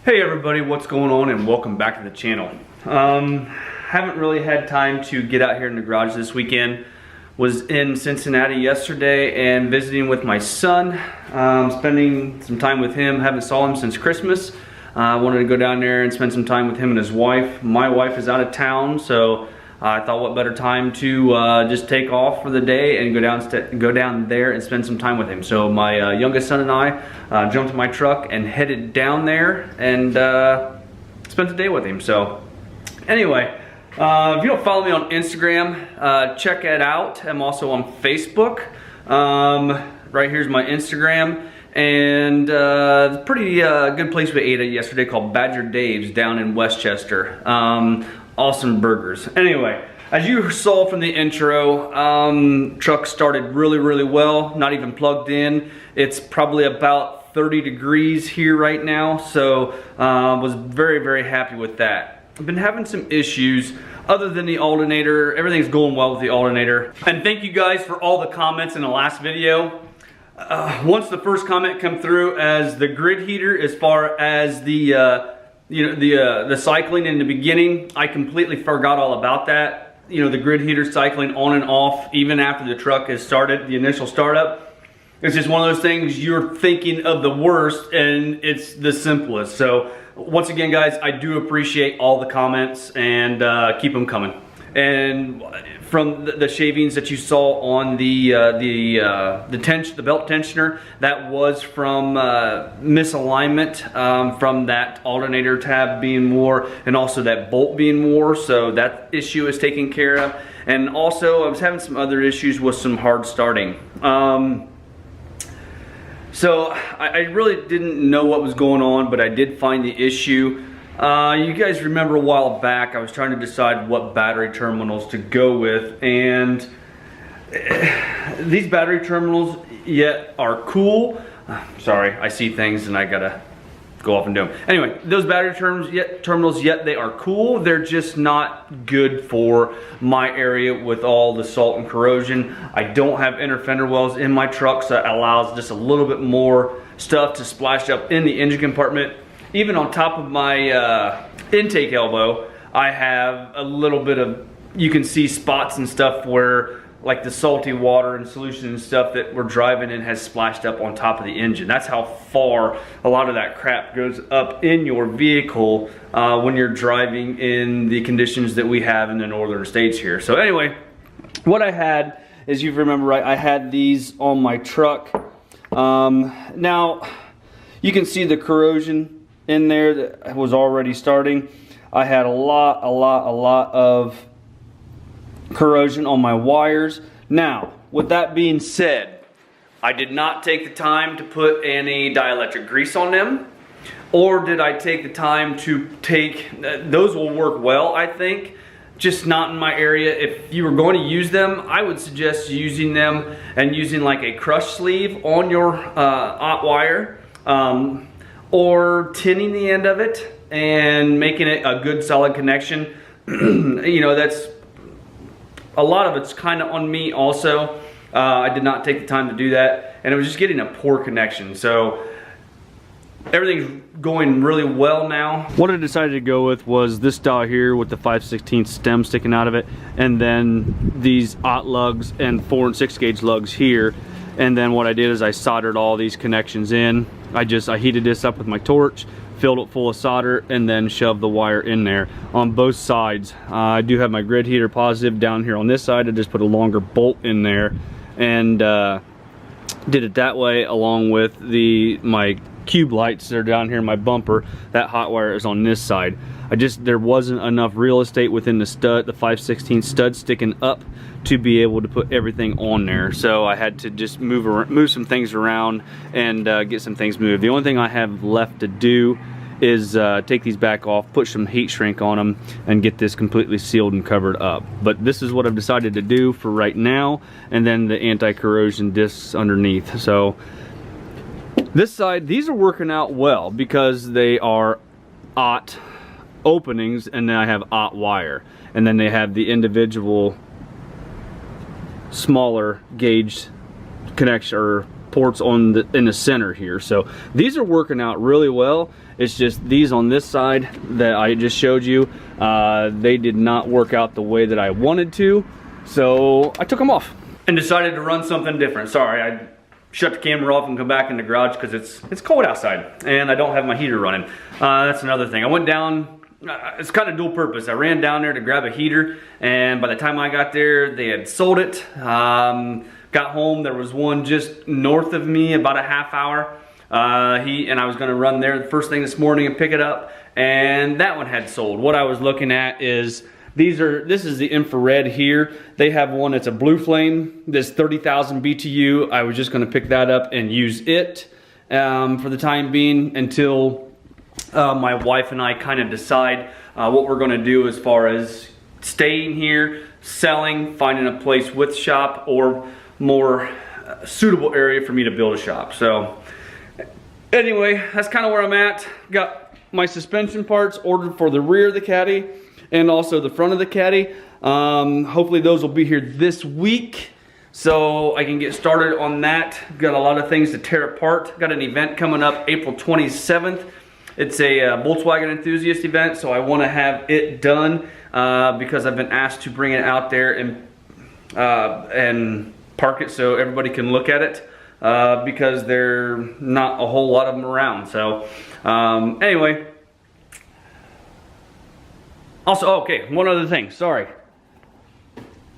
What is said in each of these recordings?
Hey everybody, what's going on, and welcome back to the channel. Haven't really had time to get out here in the garage this weekend. Was in Cincinnati yesterday and visiting with my son, spending some time with him. Haven't saw him since Christmas. Wanted to go down there and spend some time with him and his wife. My wife is out of town, so I thought what better time to just take off for the day and go down there and spend some time with him. So my youngest son and I jumped in my truck and headed down there and spent the day with him. So anyway, if you don't follow me on Instagram, check it out. I'm also on Facebook. Right here's my Instagram. And pretty good place we ate at yesterday called Badger Dave's down in Westchester. Awesome burgers. Anyway, as you saw from the intro, truck started really well, not even plugged in. It's probably about 30 degrees here right now, so was very happy with that. I've been having some issues other than the alternator. Everything's going well with the alternator. And thank you guys for all the comments in the last video. Once the first comment come through as the grid heater, as far as the the cycling in the beginning, I completely forgot all about that. You know, the grid heater cycling on and off even after the truck has started, the initial startup. It's just one of those things you're thinking of the worst and it's the simplest. So once again, guys, I do appreciate all the comments and keep them coming. And from the shavings that you saw on the belt tensioner, that was from misalignment from that alternator tab being wore and also that bolt being wore. So that issue is taken care of. And also I was having some other issues with some hard starting. So I really didn't know what was going on, but I did find the issue. You guys remember a while back I was trying to decide what battery terminals to go with, and these battery terminals yet are cool. Sorry, I see things and I gotta go off and do them. Anyway, those battery terminals yet they are cool. They're just not good for my area with all the salt and corrosion. I don't have inner fender wells in my truck, so that allows just a little bit more stuff to splash up in the engine compartment. Even on top of my intake elbow, I have a little bit of, you can see spots and stuff where like the salty water and solution and stuff that we're driving in has splashed up on top of the engine. That's how far a lot of that crap goes up in your vehicle when you're driving in the conditions that we have in the northern states here. So anyway, what I had, as you remember right, I had these on my truck. Now, you can see the corrosion in there that was already starting. I had a lot of corrosion on my wires. Now, with that being said, I did not take the time to put any dielectric grease on them, or did I take the time to take, those will work well, I think, just not in my area. If you were going to use them, I would suggest using them and using like a crush sleeve on your aught wire, or tinning the end of it and making it a good solid connection. You know, that's a lot of it's kind of on me also. I did not take the time to do that, and it was just getting a poor connection. So everything's going really well now. What I decided to go with was this style here with the 5/16 stem sticking out of it, and then these aught lugs and 4 and 6 gauge lugs here. And then what I did is I soldered all these connections in. I heated this up with my torch, filled it full of solder, and then shoved the wire in there on both sides. I do have my grid heater positive down here on this side. I just put a longer bolt in there and did it that way, along with my cube lights that are down here in my bumper. That hot wire is on this side. There wasn't enough real estate within the 5/16 stud sticking up to be able to put everything on there. So I had to just move some things around and get some things moved. The only thing I have left to do is take these back off, put some heat shrink on them, and get this completely sealed and covered up. But this is what I've decided to do for right now, and then the anti-corrosion discs underneath. So this side, these are working out well because they are aught openings, and then I have aught wire, and then they have the individual smaller gauge connection or ports on in the center here. So these are working out really well. It's just these on this side that I just showed you, they did not work out the way that I wanted to. So I took them off and decided to run something different. Sorry, I shut the camera off and come back in the garage because it's cold outside and I don't have my heater running. That's another thing. I went down, it's kind of dual purpose. I ran down there to grab a heater, and by the time I got there, they had sold it. Got home, there was one just north of me, about a half hour. I was gonna run there the first thing this morning and pick it up, and that one had sold. What I was looking at is, this is the infrared here. They have one that's a blue flame, that's 30,000 BTU. I was just gonna pick that up and use it for the time being until my wife and I kind of decide what we're gonna do as far as staying here, selling, finding a place with shop, or more suitable area for me to build a shop. So anyway, that's kind of where I'm at. Got my suspension parts ordered for the rear of the Caddy and also the front of the Caddy. Hopefully those will be here this week so I can get started on that. Got a lot of things to tear apart. Got an event coming up April 27th. It's a Volkswagen enthusiast event, so I want to have it done because I've been asked to bring it out there and park it so everybody can look at it because there are not a whole lot of them around. So anyway, also, okay, one other thing, sorry.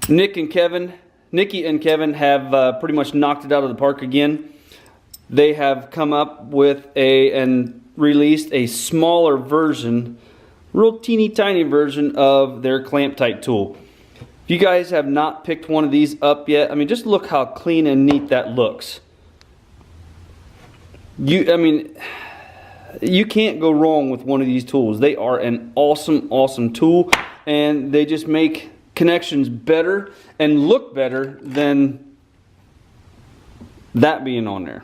Nikki and Kevin have pretty much knocked it out of the park again. They have come up with and released a smaller version, real teeny tiny version of their Clamptite tool. If you guys have not picked one of these up yet, I mean, just look how clean and neat that looks. You can't go wrong with one of these tools. They are an awesome tool, and they just make connections better and look better than that being on there.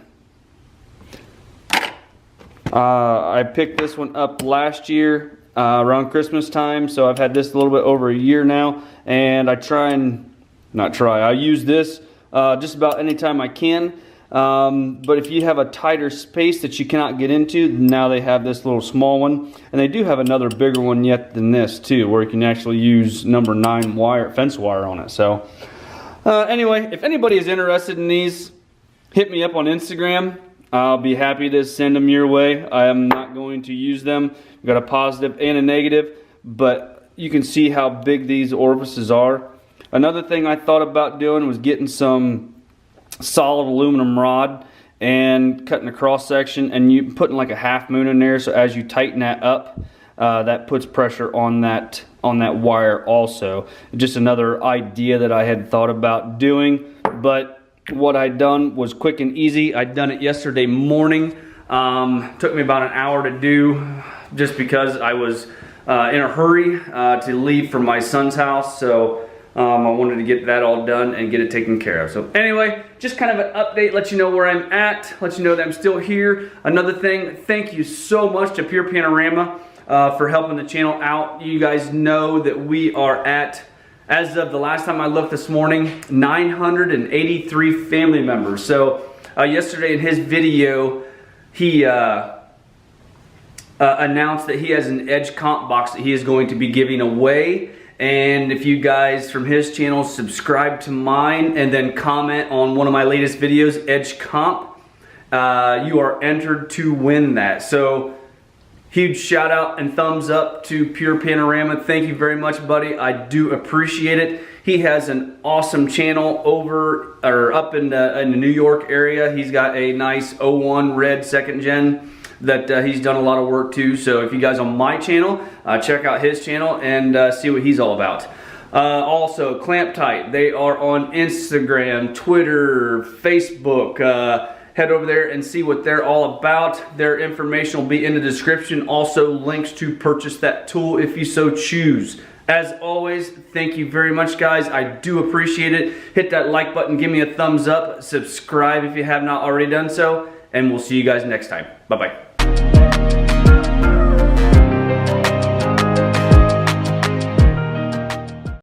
I picked this one up last year around Christmas time, so I've had this a little bit over a year now, and I use this just about any time I can. But if you have a tighter space that you cannot get into, now they have this little small one, and they do have another bigger one yet than this too, where you can actually use number 9 wire, fence wire on it. So anyway, if anybody is interested in these, hit me up on Instagram. I'll be happy to send them your way. I am not going to use them. We've got a positive and a negative, but you can see how big these orifices are. Another thing I thought about doing was getting some solid aluminum rod and cutting a cross section and you putting like a half moon in there, so as you tighten that up, that puts pressure on that wire also. Just another idea that I had thought about doing, but what I'd done was quick and easy. I'd done it yesterday morning. Took me about an hour to do just because I was in a hurry to leave for my son's house. So I wanted to get that all done and get it taken care of. So anyway, just kind of an update, let you know where I'm at, let you know that I'm still here. Another thing, thank you so much to Pure Panorama for helping the channel out. You guys know that we are at, as of the last time I looked this morning, 983 family members. So yesterday in his video, he announced that he has an Edge comp box that he is going to be giving away. And if you guys from his channel subscribe to mine and then comment on one of my latest videos, Edge comp, you are entered to win that. So huge shout out and thumbs up to Pure Panorama. Thank you very much, buddy. I do appreciate it. He has an awesome channel up in the New York area. He's got a nice 01 red 2nd gen that he's done a lot of work too. So if you guys on my channel, check out his channel and see what he's all about. Also, Clamptite, they are on Instagram, Twitter, Facebook. Head over there and see what they're all about. Their information will be in the description. Also, links to purchase that tool if you so choose. As always, thank you very much, guys. I do appreciate it. Hit that like button, give me a thumbs up, subscribe if you have not already done so, and we'll see you guys next time. Bye-bye.